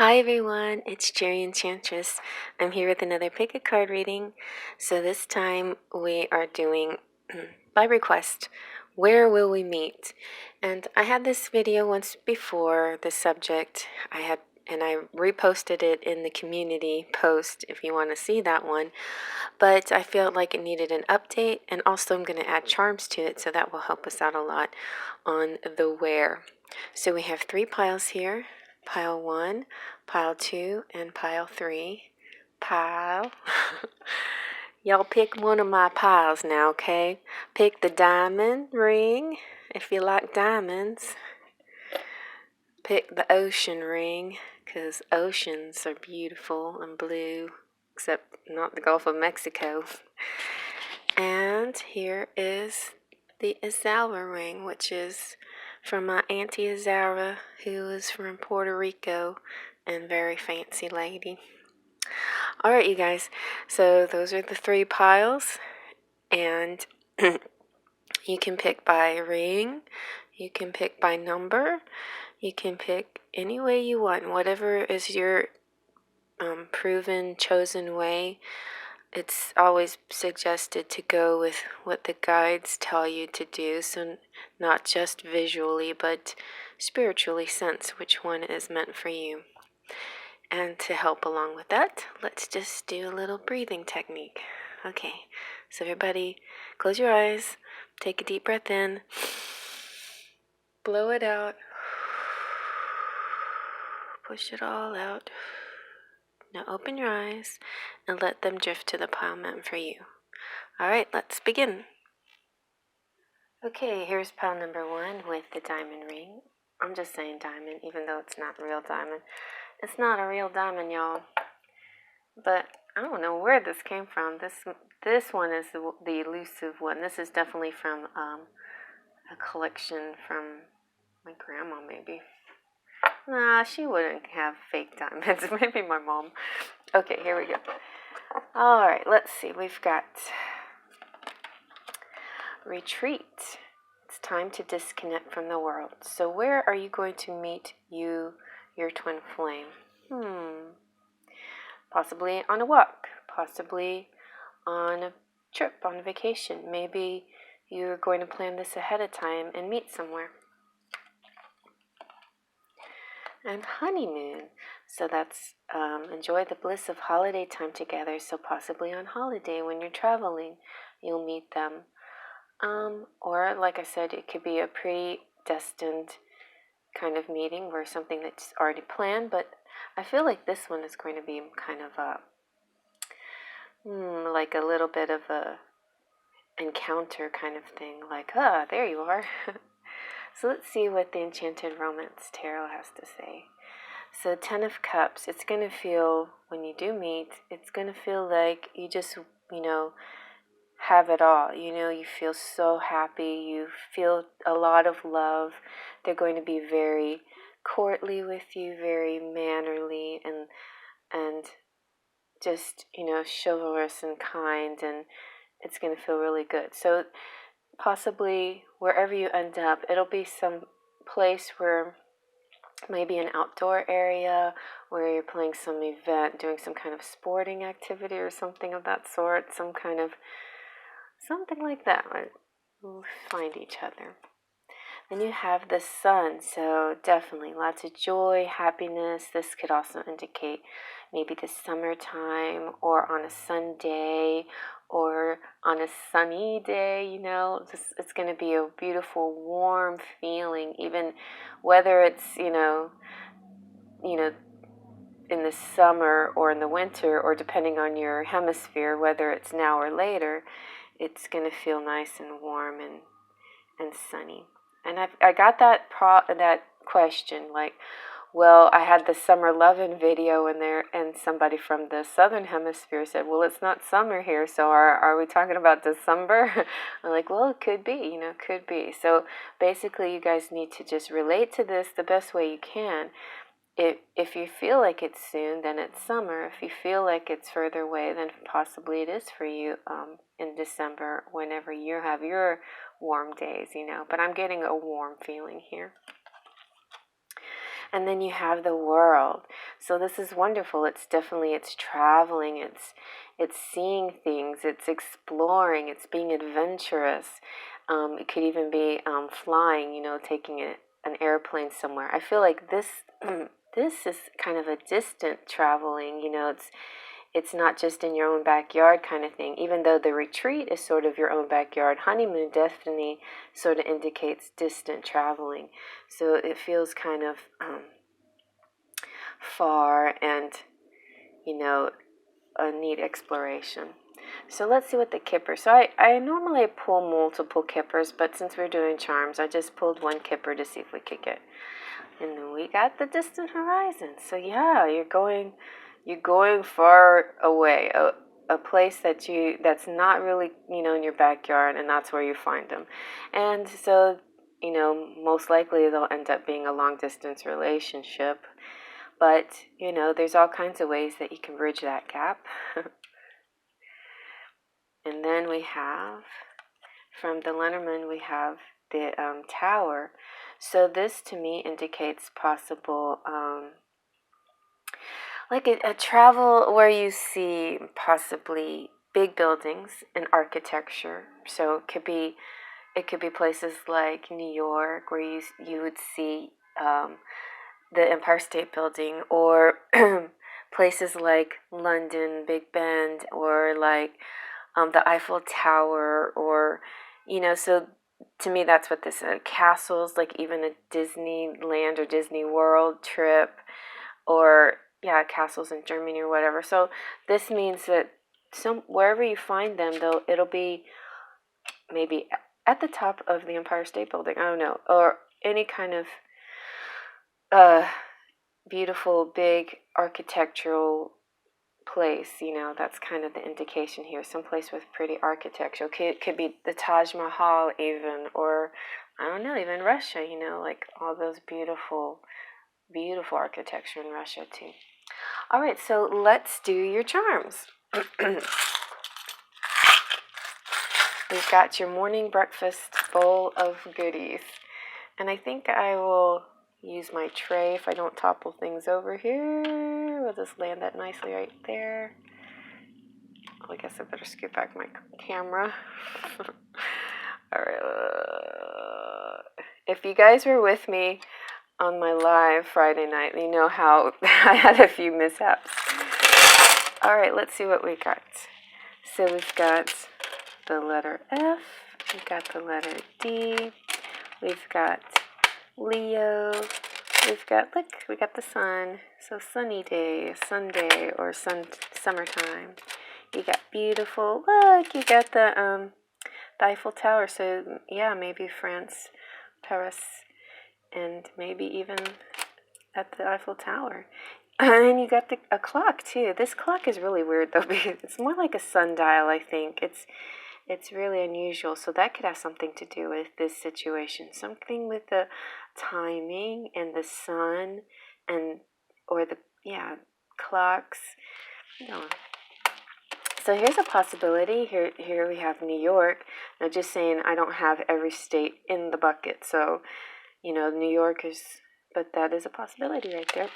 Hi everyone, it's Jerry Enchantress. I'm here with another pick a card reading. So this time we are doing by request, where will we meet? And I had this video once before, the subject I reposted it in the community post if you want to see that one. But I felt like it needed an update, and also I'm going to add charms to it, so that will help us out a lot on the where. So we have 3 piles here. Pile 1, pile 2, and pile 3. Pile. Y'all pick one of my piles now, okay? Pick the diamond ring if you like diamonds. Pick the ocean ring because oceans are beautiful and blue, except not the Gulf of Mexico. And here is the Isaura ring, which is from my Auntie Isaura, who is from Puerto Rico and very fancy lady. Alright, you guys, so those are the 3 piles, and you can pick by ring, you can pick by number, you can pick any way you want, whatever is your proven, chosen way. It's always suggested to go with what the guides tell you to do, so not just visually, but spiritually sense which one is meant for you. And to help along with that, let's just do a little breathing technique. Okay, so everybody close your eyes, take a deep breath in, blow it out, push it all out. Now open your eyes and let them drift to the pile meant for you. Alright, let's begin. Okay, here's pile number 1 with the diamond ring. I'm just saying diamond, even though it's not real diamond. It's not a real diamond, y'all. But I don't know where this came from. This one is the elusive one. This is definitely from a collection from my grandma, maybe. Nah, she wouldn't have fake diamonds. Maybe my mom. Okay, here we go. Alright, let's see. We've got retreat. It's time to disconnect from the world. So where are you going to meet your twin flame? Possibly on a walk. Possibly on a trip, on a vacation. Maybe you're going to plan this ahead of time and meet somewhere. And honeymoon. So that's enjoy the bliss of holiday time together. So possibly on holiday when you're traveling, you'll meet them. Or like I said, it could be a predestined kind of meeting where something that's already planned. But I feel like this one is going to be kind of like a little bit of a encounter kind of thing. Like, there you are. So let's see what the Enchanted Romance Tarot has to say. So 10 of Cups, it's going to feel, when you do meet, it's going to feel like you just, have it all. You feel so happy. You feel a lot of love. They're going to be very courtly with you, very mannerly, and just, chivalrous and kind, and it's going to feel really good. So possibly wherever you end up, it'll be some place where maybe an outdoor area where you're playing some event, doing some kind of sporting activity or something of that sort, something like that. We'll find each other. Then you have the sun, so definitely lots of joy, happiness. This could also indicate maybe the summertime or on a Sunday or on a sunny day, it's going to be a beautiful, warm feeling, even whether it's, in the summer or in the winter, or depending on your hemisphere, whether it's now or later, it's going to feel nice and warm and sunny. And I got that question, like, well, I had the summer lovin' video in there, and somebody from the southern hemisphere said, well, it's not summer here, so are we talking about December? I'm like, well, it could be, could be. So basically, you guys need to just relate to this the best way you can. If you feel like it's soon, then it's summer. If you feel like it's further away, then possibly it is for you in December, whenever you have your warm days, But I'm getting a warm feeling here. And then you have the world. So this is wonderful. It's traveling, it's seeing things, it's exploring, it's being adventurous. It could even be flying, taking an airplane somewhere. I feel like this this is kind of a distant traveling, it's not just in your own backyard kind of thing. Even though the retreat is sort of your own backyard, honeymoon definitely sort of indicates distant traveling. So it feels kind of far and, a neat exploration. So let's see what the Kipper. So I normally pull multiple Kippers, but since we're doing charms, I just pulled one Kipper to see if we could get. And then we got the distant horizon. So yeah, you're going far away, a place that's not really, in your backyard, and that's where you find them. And so, most likely they'll end up being a long distance relationship. But, there's all kinds of ways that you can bridge that gap. And then we have, from the Lenormand, we have the Tower. So this to me indicates possible, like a travel where you see possibly big buildings and architecture. So it could be places like New York, where you would see the Empire State Building, or places like London, Big Ben, or like the Eiffel Tower, or so to me that's what this is. Castles, like even a Disneyland or Disney World trip, or castles in Germany or whatever. So this means that wherever you find them, though, it'll be maybe at the top of the Empire State Building, I don't know, or any kind of beautiful big architectural place. That's kind of the indication here. Someplace with pretty architecture. It could be the Taj Mahal even, or I don't know, even Russia, like all those beautiful architecture in Russia too. All right, so let's do your charms. We've got your morning breakfast bowl of goodies. And I think I will use my tray if I don't topple things over here. We'll just land that nicely right there. I guess I better scoot back my camera. All right. If you guys were with me on my live Friday night, you know how I had a few mishaps. All right, let's see what we got. So we've got the letter F, we've got the letter D, we've got Leo, we've got, look, we got the sun. So sunny day, Sunday, or summertime. You got beautiful, look, you got the Eiffel Tower. So yeah, maybe France, Paris, and maybe even at the Eiffel Tower. And you got a clock too. This clock is really weird though, because it's more like a sundial, I think. It's really unusual. So that could have something to do with this situation. Something with the timing and the sun, or the clocks. So here's a possibility. Here we have New York. Now, just saying, I don't have every state in the bucket. So, New York is, but that is a possibility right there.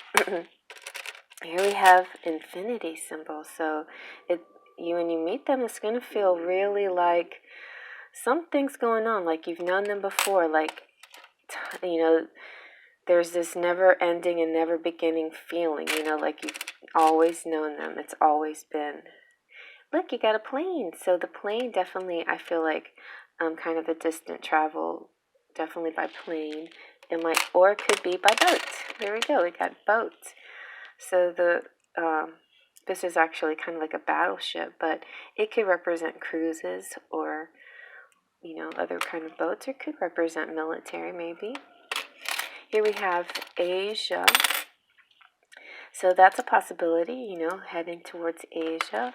Here we have infinity symbol. So when you meet them, it's going to feel really like something's going on, like you've known them before, like, there's this never ending and never beginning feeling, like you've always known them. It's always been. Look, you got a plane. So the plane definitely, I feel like, kind of a distant travel, definitely by plane. Or it could be by boat. There we go. We got boat. So this is actually kind of like a battleship, but it could represent cruises or, other kind of boats. Or it could represent military, maybe. Here we have Asia. So that's a possibility, heading towards Asia.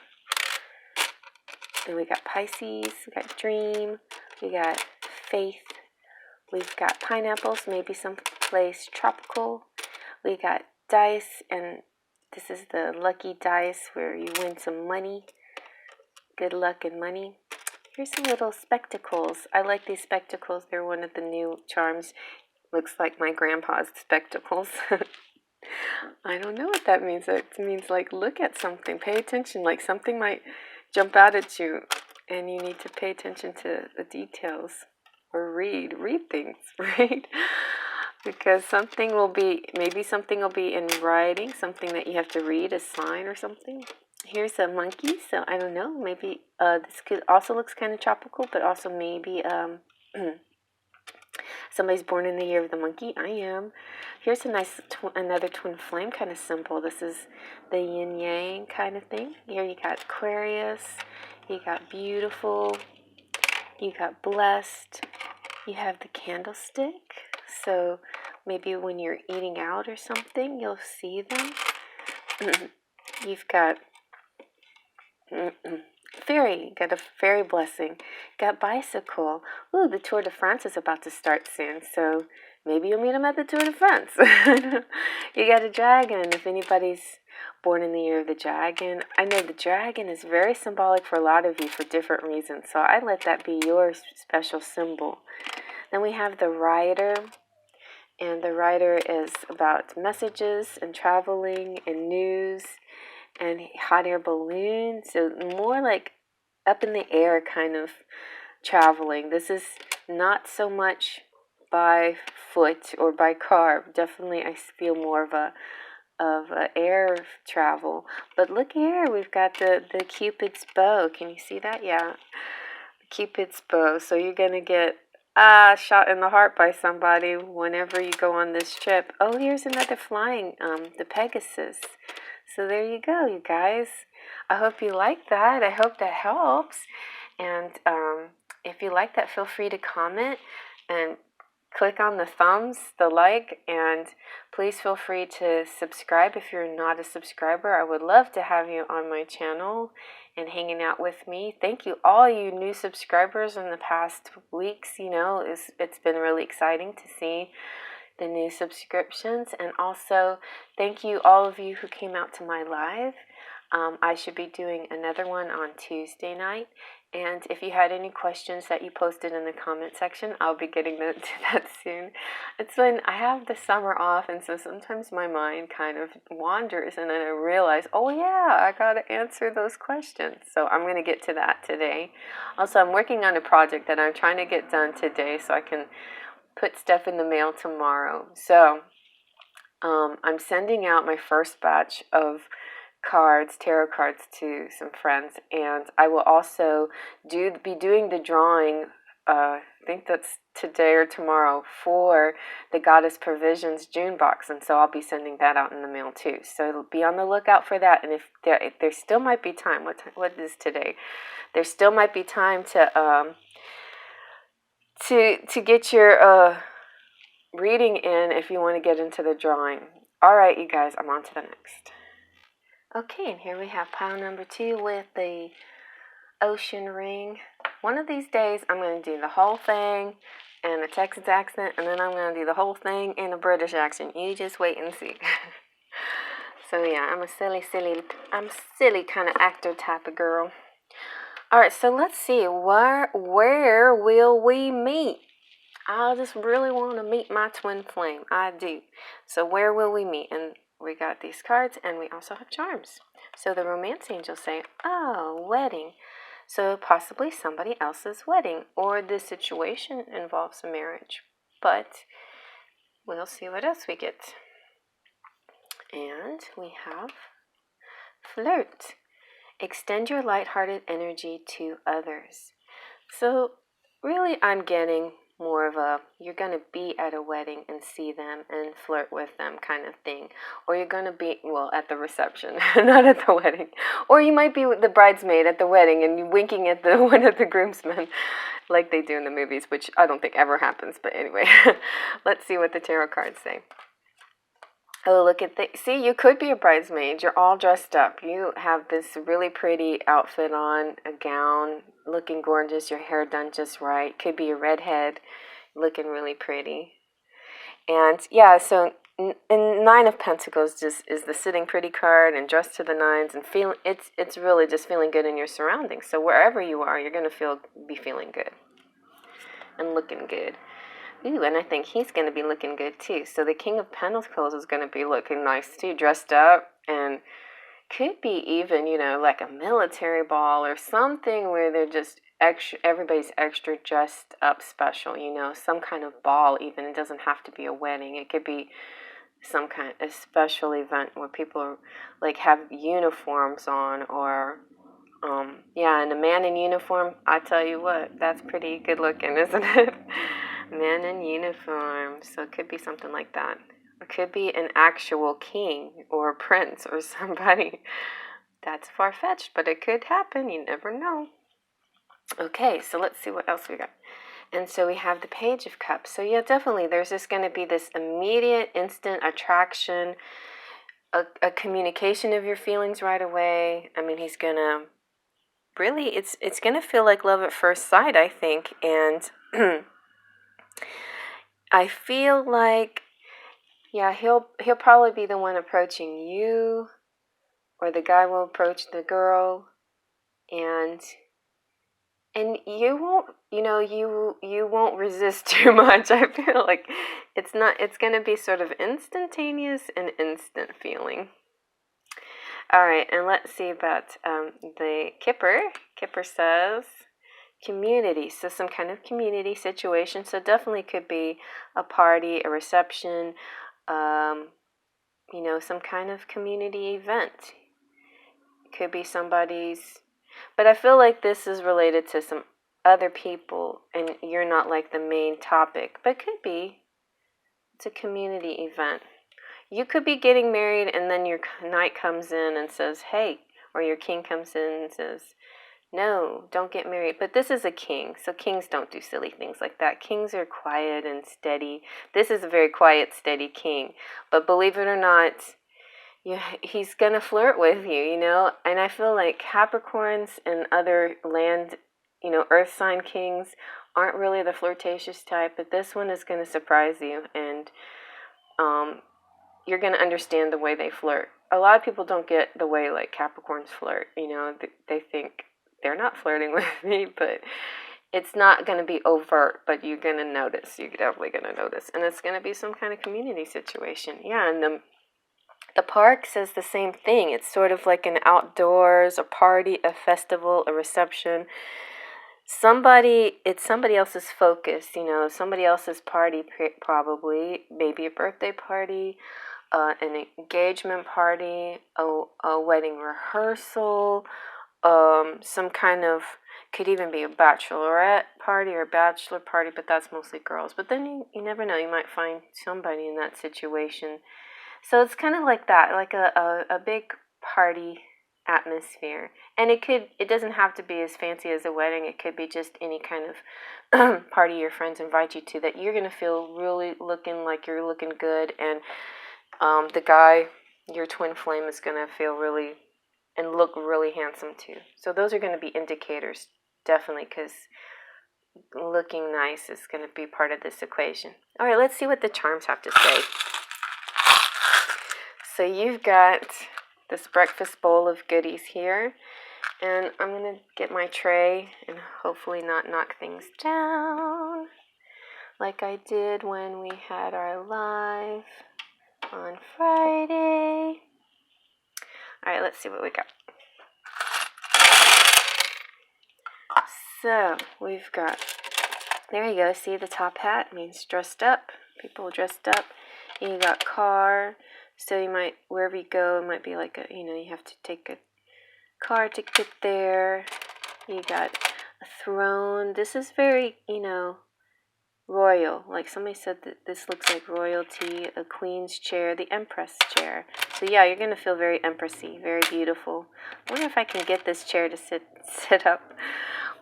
And we got Pisces, we got dream, we got faith, we've got pineapples, maybe someplace tropical. We got dice, and this is the lucky dice where you win some money, good luck and money. Here's some little spectacles. I like these spectacles. They're one of the new charms. looks like my grandpa's spectacles. I don't know what that means. It means like look at something, pay attention, like something might jump out at you and you need to pay attention to the details or read things, right? Because something will be, maybe something will be in writing, something that you have to read, a sign or something. Here's a monkey, so I don't know, maybe this could also looks kind of tropical, but also maybe somebody's born in the year of the monkey. I am. Here's a nice another twin flame kind of symbol. This is the yin yang kind of thing. Here you got Aquarius, you got beautiful, you got blessed, you have the candlestick. So maybe when you're eating out or something, you'll see them. You've got fairy, got a fairy blessing, got bicycle. Ooh, the Tour de France is about to start soon, so maybe you'll meet him at the Tour de France. You got a dragon, if anybody's born in the year of the dragon. I know the dragon is very symbolic for a lot of you for different reasons, so I let that be your special symbol. Then we have the rider, and the rider is about messages and traveling and news and hot air balloon, so more like up in the air kind of traveling. This is not so much by foot or by car. Definitely I feel more of a air travel. But look here, we've got the Cupid's bow. Can you see that? Yeah, Cupid's bow. So you're gonna get shot in the heart by somebody whenever you go on this trip. Oh, here's another flying, the Pegasus. So there you go, you guys. I hope you like that. I hope that helps. And if you like that, feel free to comment and click on the thumbs, the like, and please feel free to subscribe if you're not a subscriber. I would love to have you on my channel and hanging out with me. Thank you, all you new subscribers in the past weeks. You know, it's been really exciting to see the new subscriptions, and also thank you all of you who came out to my live. I should be doing another one on Tuesday night, and if you had any questions that you posted in the comment section, I'll be getting to that soon. It's when I have the summer off, and so sometimes my mind kind of wanders, and then I realize, oh yeah, I gotta answer those questions. So I'm gonna get to that today. Also, I'm working on a project that I'm trying to get done today so I can put stuff in the mail tomorrow. So I'm sending out my first batch of cards, tarot cards, to some friends, and I will also be doing the drawing, I think that's today or tomorrow, for the Goddessprovisions June box, and so I'll be sending that out in the mail too. So be on the lookout for that, and if there still might be time, what is today? There still might be time to get your reading in if you want to get into the drawing. All right, you guys, I'm on to the next. Okay, and here we have pile number 2 with the ocean ring. One of these days, I'm going to do the whole thing in a Texas accent, and then I'm going to do the whole thing in a British accent. You just wait and see. So yeah, I'm silly kind of actor type of girl. All right, so let's see, where will we meet? I just really want to meet my twin flame. I do. So where will we meet? And we got these cards, and we also have charms. So the romance angels say, oh, wedding. So possibly somebody else's wedding, or this situation involves a marriage. But we'll see what else we get. And we have flirt. Extend your lighthearted energy to others. So really, I'm getting more of a, you're going to be at a wedding and see them and flirt with them kind of thing. Or you're going to be, well, at the reception, not at the wedding. Or you might be with the bridesmaid at the wedding and you winking at the one of the groomsmen like they do in the movies, which I don't think ever happens. But anyway, let's see what the tarot cards say. Oh, look at see, you could be a bridesmaid. You're all dressed up. You have this really pretty outfit on, a gown, looking gorgeous, your hair done just right. Could be a redhead, looking really pretty. And yeah, so and 9 of Pentacles just is the sitting pretty card, and dressed to the nines, and feeling it's really just feeling good in your surroundings. So wherever you are, you're going to be feeling good and looking good. Ooh, and I think he's going to be looking good too. So the King of Pentacles is going to be looking nice too, dressed up, and could be even, you know, like a military ball or something where they're just extra, everybody's extra dressed up special, you know, some kind of ball even. It doesn't have to be a wedding. It could be some kind of special event where people are, like, have uniforms on, or yeah, and a man in uniform, I tell you what, that's pretty good looking, isn't it? Man in uniform. So it could be something like that. It could be an actual king or prince or somebody. That's far-fetched, but it could happen. You never know. Okay, so let's see what else we got. And so we have the Page of Cups. So yeah, definitely there's just going to be this immediate, instant attraction, a communication of your feelings right away. I mean, he's going to really, it's going to feel like love at first sight, I think. And I feel like, yeah, he'll probably be the one approaching you, or the guy will approach the girl, and you won't, you know, you won't resist too much. I feel like it's going to be sort of instantaneous and instant feeling. All right, and let's see about the Kipper. Kipper says community, so some kind of community situation. So definitely could be a party, a reception, you know, some kind of community event. Could be somebody's, but I feel like this is related to some other people, and you're not like the main topic, but could be. It's a community event. You could be getting married, and then your knight comes in and says, hey, or your king comes in and says, no, don't get married. But this is a king, so kings don't do silly things like that. Kings are quiet and steady. This is a very quiet, steady king. But believe it or not, he's going to flirt with you, you know? And I feel like Capricorns and other land, you know, earth sign kings aren't really the flirtatious type, but this one is going to surprise you, and you're going to understand the way they flirt. A lot of people don't get the way, like, Capricorns flirt, you know? They think they're not flirting with me, but it's not going to be overt, but you're going to notice. You're definitely going to notice. And it's going to be some kind of community situation. Yeah, and the park says the same thing. It's sort of like an outdoors, a party, a festival, a reception. It's somebody else's focus, you know, somebody else's party, probably, maybe a birthday party, an engagement party, a wedding rehearsal, some kind of, could even be a bachelorette party or a bachelor party, but that's mostly girls. But then you never know, you might find somebody in that situation. So it's kind of like that, like a big party atmosphere. And it doesn't have to be as fancy as a wedding. It could be just any kind of party your friends invite you to that you're going to feel really looking like you're looking good. And the guy, your twin flame, is going to feel really and look really handsome too. So those are going to be indicators, definitely, because looking nice is going to be part of this equation. All right, let's see what the charms have to say. So you've got this breakfast bowl of goodies here, and I'm going to get my tray and hopefully not knock things down like I did when we had our live on Friday. All right, let's see what we got. So we've got, there you go, see the top hat means dressed up, people dressed up. And you got car. So you might, wherever you go, it might be like a, you know, you have to take a car to get there. You got a throne. This is very, you know, royal. Like somebody said that this looks like royalty, a queen's chair, the empress chair. So yeah, you're going to feel very empressy, very beautiful. I wonder if I can get this chair to sit up.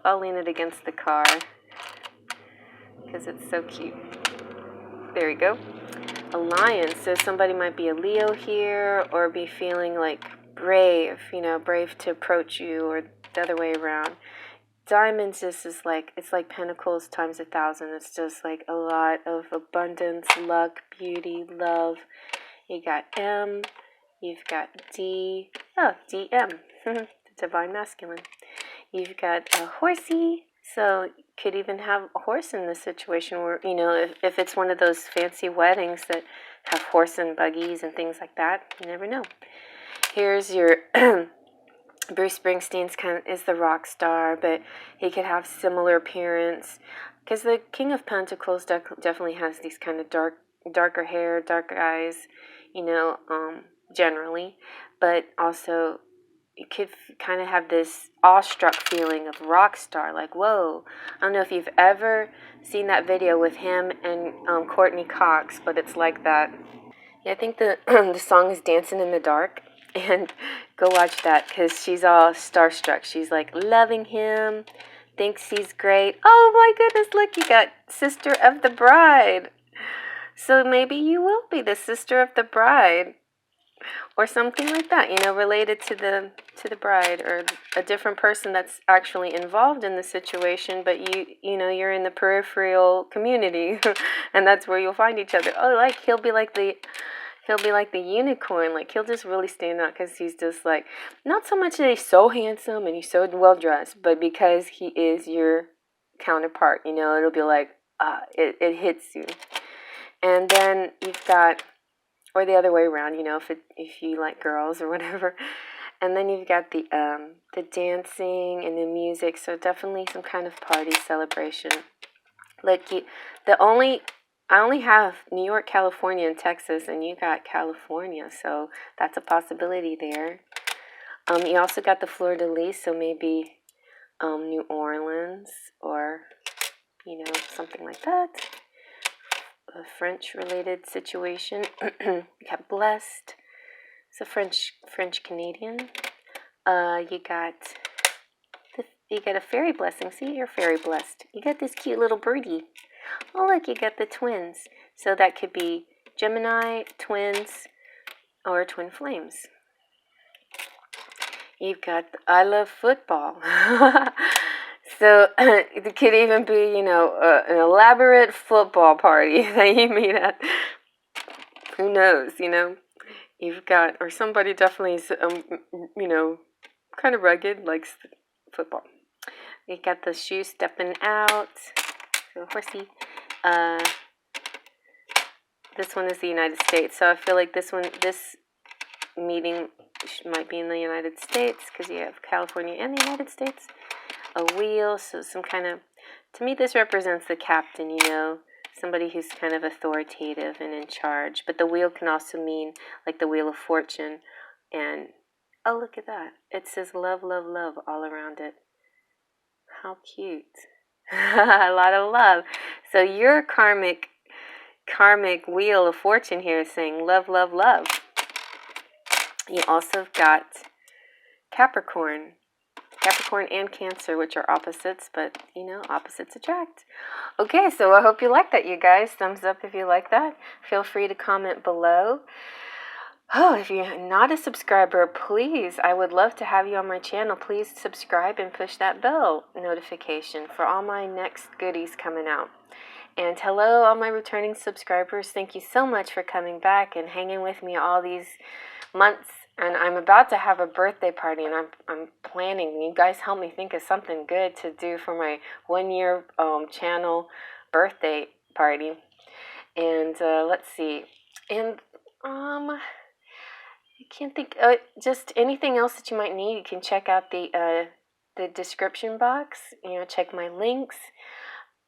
I'll lean it against the car because it's so cute. There we go. A lion, so somebody might be a Leo here, or be feeling like brave, you know, brave to approach you, or the other way around. Diamonds just is like, it's like pentacles times 1,000. It's just like a lot of abundance, luck, beauty, love. You got M, you've got D, oh, DM, divine masculine. You've got a horsey, so could even have a horse in this situation where, if it's one of those fancy weddings that have horse and buggies and things like that. You never know. Here's your Bruce Springsteen's is the rock star, but he could have similar appearance because the King of Pentacles definitely has these kind of darker hair, dark eyes, generally, but also you could kind of have this awestruck feeling of rock star, like, whoa. I don't know if you've ever seen that video with him and Courtney Cox, but it's like that. Yeah, I think the the song is Dancing in the Dark, and go watch that because she's all starstruck. She's like loving him, thinks he's great. Oh my goodness, look, you got Sister of the Bride. So maybe you will be the Sister of the Bride. Or something like that, related to the bride, or a different person that's actually involved in the situation, but you're in the peripheral community, and that's where you'll find each other. Oh, like he'll be like the unicorn, like he'll just really stand out because he's just like, not so much that he's so handsome and he's so well dressed, but because he is your counterpart, it'll be like it hits you. And then you've got, or the other way around, if you like girls or whatever. And then you've got the dancing and the music, so definitely some kind of party celebration. Like I only have New York, California, and Texas, and you got California, so that's a possibility there. You also got the fleur-de-lis, so maybe New Orleans or something like that. A French-related situation. You got blessed. It's a French Canadian. You got a fairy blessing. See, you're fairy blessed. You got this cute little birdie. Oh, look, you got the twins. So that could be Gemini, twins, or twin flames. You've got I love football. So it could even be, an elaborate football party that you meet at. Who knows, You've got, or somebody definitely is, kind of rugged, likes football. You got the shoe stepping out. So horsey. This one is the United States. So I feel like this meeting might be in the United States because you have California and the United States. A wheel, so some kind of, to me this represents the captain, somebody who's kind of authoritative and in charge. But the wheel can also mean like the Wheel of Fortune. And oh, look at that, it says love, love, love all around it. How cute. A lot of love. So your karmic Wheel of Fortune here is saying love, love, love. You also got Capricorn and Cancer, which are opposites, but opposites attract. Okay, so I hope you like that, you guys. Thumbs up if you like that. Feel free to comment below. Oh, if you're not a subscriber, please, I would love to have you on my channel. Please subscribe and push that bell notification for all my next goodies coming out. And hello, all my returning subscribers. Thank you so much for coming back and hanging with me all these months. And I'm about to have a birthday party, and I'm planning. You guys help me think of something good to do for my 1-year channel birthday party. And let's see. And I can't think. Just anything else that you might need. You can check out the description box. Check my links.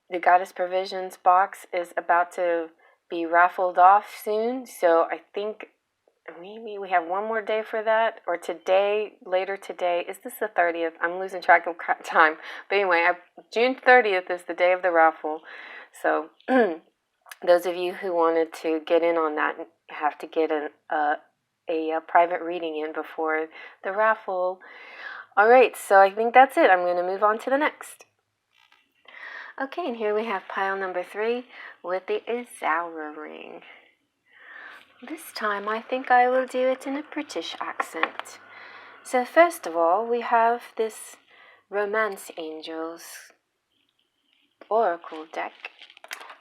The Goddessprovisions box is about to be raffled off soon, so I think maybe we have one more day for that, or later today. Is this the 30th? I'm losing track of time. But anyway, June 30th is the day of the raffle. So those of you who wanted to get in on that have to get a private reading in before the raffle. All right, so I think that's it. I'm going to move on to the next. Okay, and here we have pile number 3 with the Isaura ring. This time I think I will do it in a British accent. So first of all, we have this Romance Angels Oracle deck,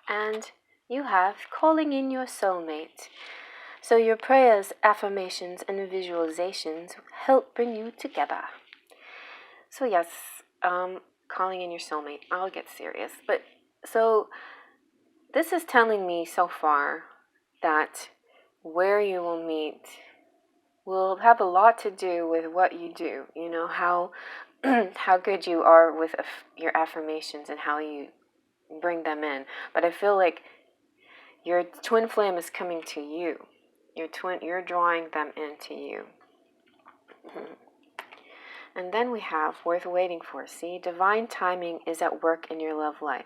and you have Calling in Your Soulmate. So your prayers, affirmations, and visualizations help bring you together. So yes, calling in your soulmate. I'll get serious. But so this is telling me so far that where you will meet will have a lot to do with what you do. You know, how how good you are with your affirmations and how you bring them in. But I feel like your twin flame is coming to you. You're drawing them into you. And then we have worth waiting for. See, divine timing is at work in your love life.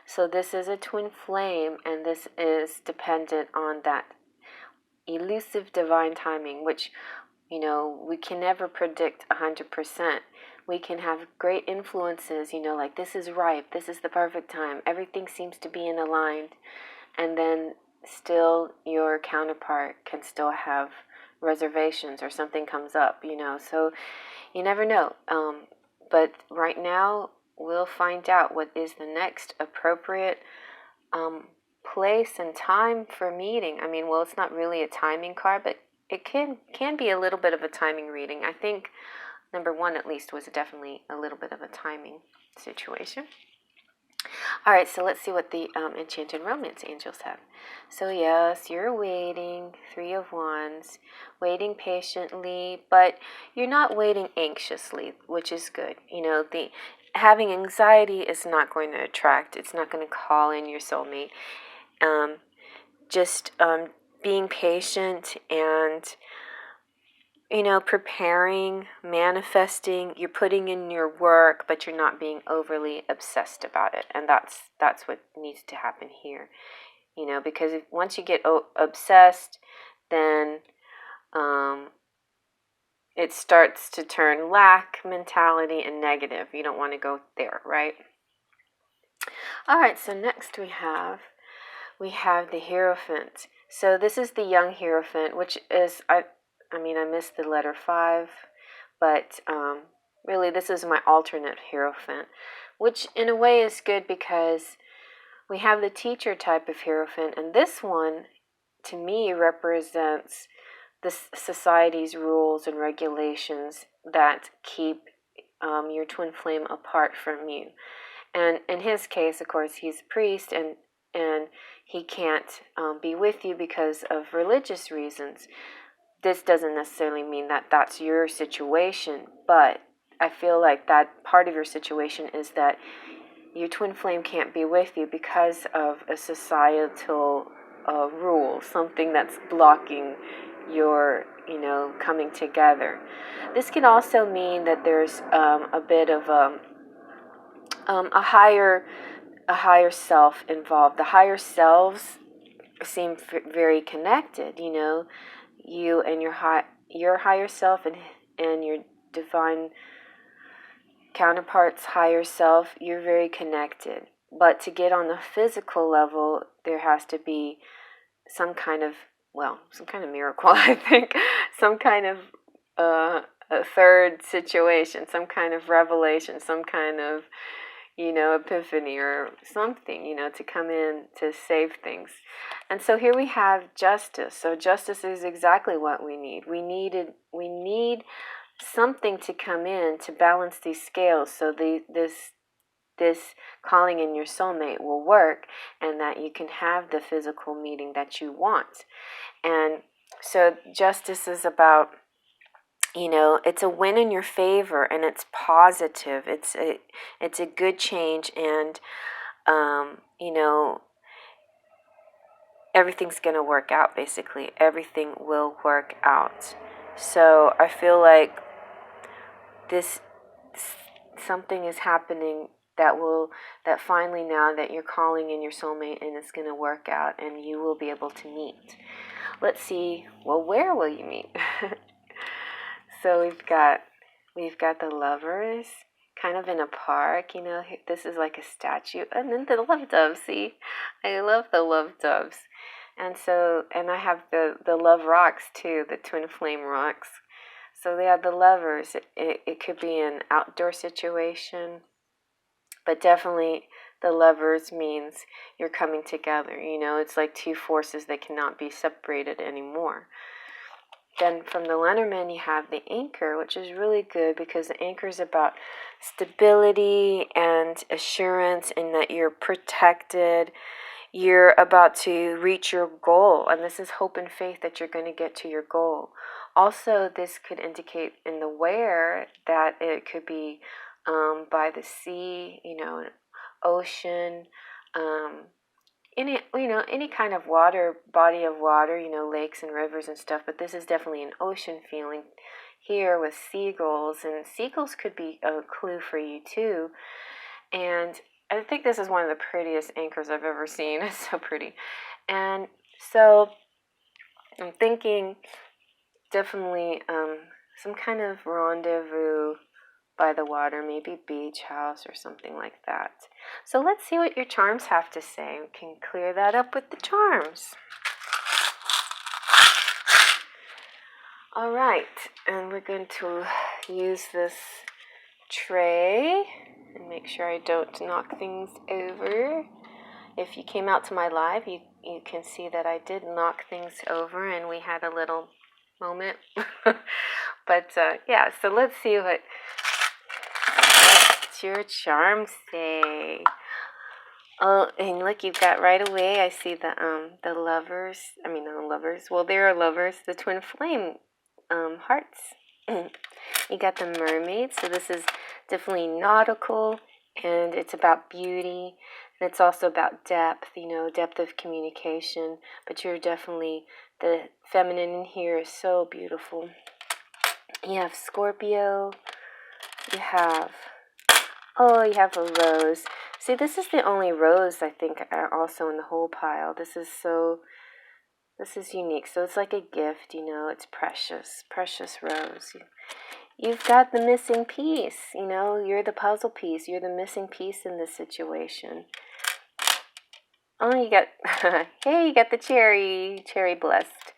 So this is a twin flame, and this is dependent on that elusive divine timing, which, you know, we can never predict 100%. We can have great influences, you know, like this is ripe, this is the perfect time, everything seems to be in aligned, and then still your counterpart can still have reservations or something comes up, you know, so you never know. But right now, we'll find out what is the next appropriate place and time for meeting. I mean, well, it's not really a timing card, but it can be a little bit of a timing reading. I think number one, at least, was definitely a little bit of a timing situation. All right, so let's see what the Enchanted Romance angels have. So yes, you're waiting, 3 of Wands, waiting patiently, but you're not waiting anxiously, which is good. You know, the having anxiety is not going to attract. It's not going to call in your soulmate. Just being patient and, you know, preparing, manifesting, you're putting in your work, but you're not being overly obsessed about it. And that's what needs to happen here. You know, because once you get obsessed, then it starts to turn lack mentality and negative. You don't want to go there, right? All right, so next we have the Hierophant. So this is the young Hierophant, which is, I missed the letter 5, but really this is my alternate Hierophant, which in a way is good because we have the teacher type of Hierophant, and this one, to me, represents the society's rules and regulations that keep your twin flame apart from you. And in his case, of course, he's a priest, and he can't be with you because of religious reasons. This doesn't necessarily mean that that's your situation, but I feel like that part of your situation is that your twin flame can't be with you because of a societal rule, something that's blocking your, you know, coming together. This can also mean that there's a bit of a higher self involved. The higher selves seem very connected. You know, you and your higher self and your divine counterpart's higher self, you're very connected. But to get on the physical level, there has to be some kind of miracle, I think, some kind of a third situation, some kind of revelation, some kind of, you know, epiphany or something, you know, to come in to save things. And so here we have justice. So justice is exactly what we need. We need something to come in to balance these scales so this calling in your soulmate will work, and that you can have the physical meeting that you want. And so justice is about, you know, it's a win in your favor, and it's positive. It's a good change, and you know, everything's going to work out. Basically, everything will work out. So I feel like something is happening that finally, now that you're calling in your soulmate, and it's going to work out, and you will be able to meet. Let's see. Well, where will you meet? So we've got the lovers, kind of in a park. You know, this is like a statue, and then the love doves. See, I love the love doves, and I have the love rocks too, the twin flame rocks. So they have the lovers. It could be an outdoor situation, but definitely the lovers means you're coming together. You know, it's like two forces that cannot be separated anymore. Then from the Lenormand, you have the anchor, which is really good because the anchor is about stability and assurance and that you're protected. You're about to reach your goal, and this is hope and faith that you're going to get to your goal. Also, this could indicate in the where that it could be by the sea, an ocean, any kind of water, body of water, lakes and rivers and stuff. But this is definitely an ocean feeling here with seagulls, and seagulls could be a clue for you too. And I think this is one of the prettiest anchors I've ever seen. It's so pretty. And so I'm thinking definitely some kind of rendezvous by the water, maybe beach house or something like that. So let's see what your charms have to say. We can clear that up with the charms. All right, and we're going to use this tray and make sure I don't knock things over. If you came out to my live, you can see that I did knock things over and we had a little moment. But yeah, so let's see what your charms say. Oh, and look, you've got right away, I see the lovers. I mean, the lovers. Well, they are lovers. The twin flame hearts. You got the mermaid. So this is definitely nautical, and it's about beauty, and it's also about depth. Depth of communication. But you're definitely, the feminine in here is so beautiful. You have Scorpio. You have a rose. See, this is the only rose, I think, also in the whole pile. This is unique. So it's like a gift, it's precious, precious rose. You've got the missing piece, you're the puzzle piece. You're the missing piece in this situation. Oh, you got, hey, you got the cherry blessed.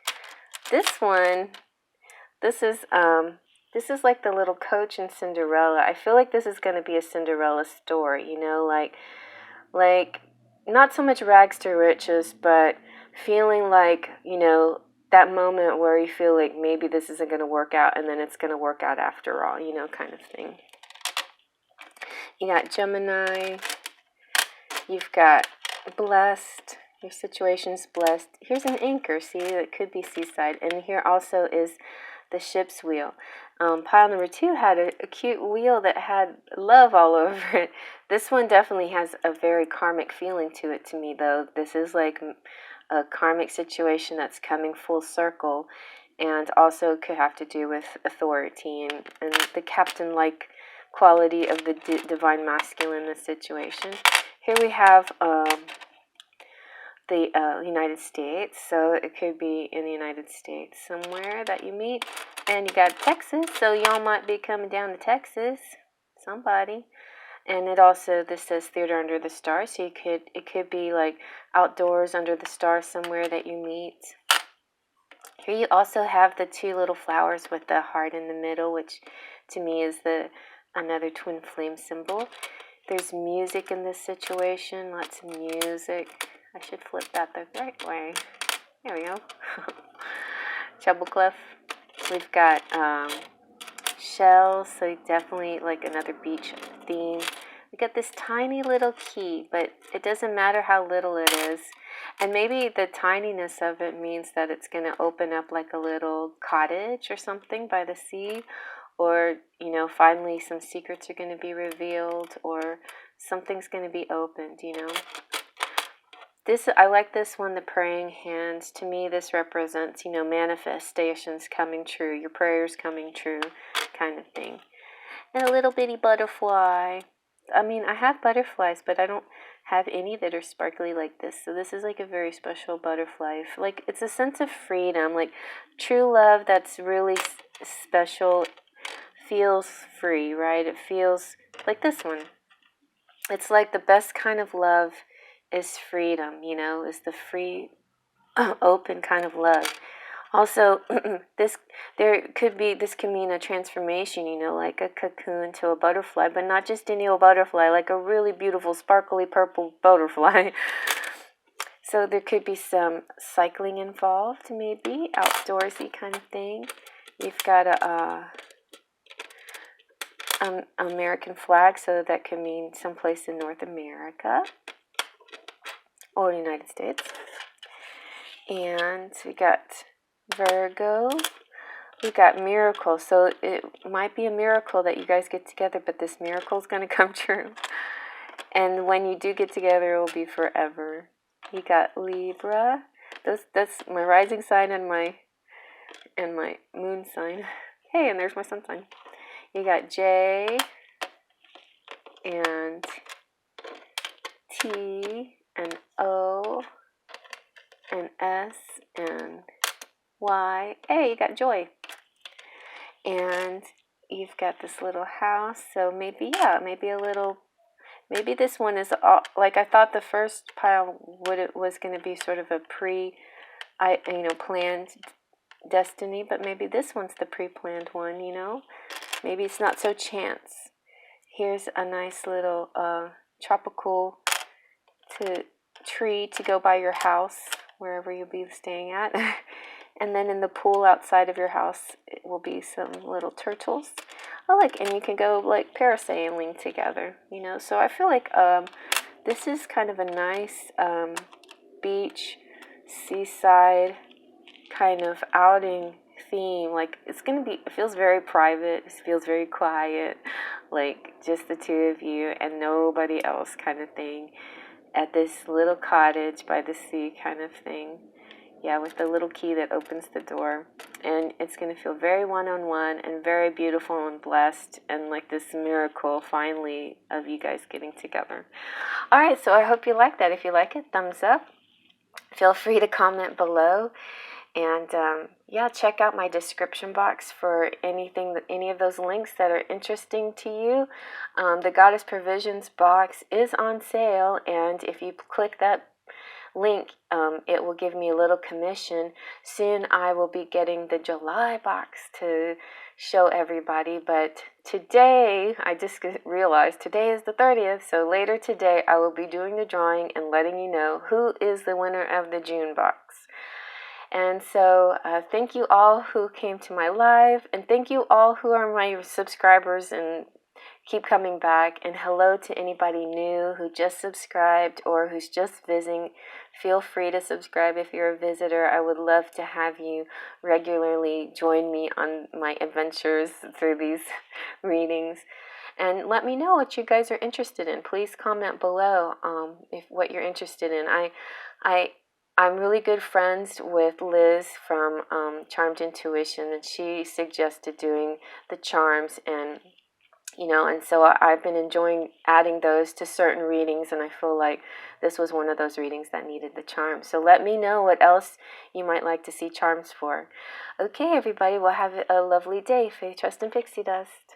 This one, this is like the little coach in Cinderella. I feel like this is going to be a Cinderella story, like not so much rags to riches, but feeling like, that moment where you feel like maybe this isn't going to work out and then it's going to work out after all, kind of thing. You got Gemini. You've got blessed. Your situation's blessed. Here's an anchor. See, it could be seaside. And here also is the ship's wheel. Pile number 2 had a cute wheel that had love all over it. This one definitely has a very karmic feeling to it to me, though. This is like a karmic situation that's coming full circle, and also could have to do with authority and the captain-like quality of the divine masculine in this situation. Here we have the United States, so it could be in the United States somewhere that you meet. And you got Texas, so y'all might be coming down to Texas, somebody. And it also, this says theater under the stars, so it could be like outdoors under the stars somewhere that you meet. Here you also have the 2 little flowers with the heart in the middle, which to me is another twin flame symbol. There's music in this situation, lots of music. I should flip that the right way. There we go. Treble clef. We've got shells, so definitely like another beach theme. We got this tiny little key, but it doesn't matter how little it is. And maybe the tininess of it means that it's going to open up like a little cottage or something by the sea. Or, finally some secrets are going to be revealed, or something's going to be opened, I like this one, the praying hands. To me, this represents, manifestations coming true, your prayers coming true, kind of thing. And a little bitty butterfly. I mean, I have butterflies, but I don't have any that are sparkly like this. So this is like a very special butterfly. Like, it's a sense of freedom, like true love that's really special. Feels free, right? It feels like this one. It's like the best kind of love is freedom, is the free, open kind of love. Also, this can mean a transformation, like a cocoon to a butterfly, but not just any old butterfly, like a really beautiful, sparkly purple butterfly. So there could be some cycling involved, maybe outdoorsy kind of thing. You've got a American flag, so that could mean someplace in North America or United States. And we got Virgo. We got miracle. So it might be a miracle that you guys get together, but this miracle is going to come true. And when you do get together, it will be forever. You got Libra. That's my rising sign and my moon sign. Hey, and there's my sun sign. You got J and T and O and S and Y. Hey, you got joy. And you've got this little house. So maybe this one is all, like I thought the first pile was going to be sort of a planned destiny, but maybe this one's the pre-planned one, Maybe it's not so chance. Here's a nice little tropical tree to go by your house, wherever you'll be staying at. And then in the pool outside of your house, it will be some little turtles. And you can go parasailing together, So I feel like this is kind of a nice beach, seaside kind of outing theme. It feels very private. It feels very quiet, just the two of you and nobody else kind of thing at this little cottage by the sea kind of thing. Yeah, with the little key that opens the door. And it's going to feel very one-on-one and very beautiful and blessed and like this miracle, finally, of you guys getting together. All right, so I hope you like that. If you like it, thumbs up. Feel free to comment below. And, check out my description box for any of those links that are interesting to you. The Goddessprovisions box is on sale, and if you click that link, it will give me a little commission. Soon I will be getting the July box to show everybody, but today, I just realized today is the 30th, so later today I will be doing the drawing and letting you know who is the winner of the June box. And so thank you all who came to my live, and thank you all who are my subscribers and keep coming back. And hello to anybody new who just subscribed or who's just visiting. Feel free to subscribe if you're a visitor. I would love to have you regularly join me on my adventures through these readings. And let me know what you guys are interested in. Please comment below what you're interested in. I'm really good friends with Liz from Charmed Intuition, and she suggested doing the charms, and so I've been enjoying adding those to certain readings, and I feel like this was one of those readings that needed the charms. So let me know what else you might like to see charms for. Okay, everybody, well, have a lovely day. Faith, trust, and pixie dust.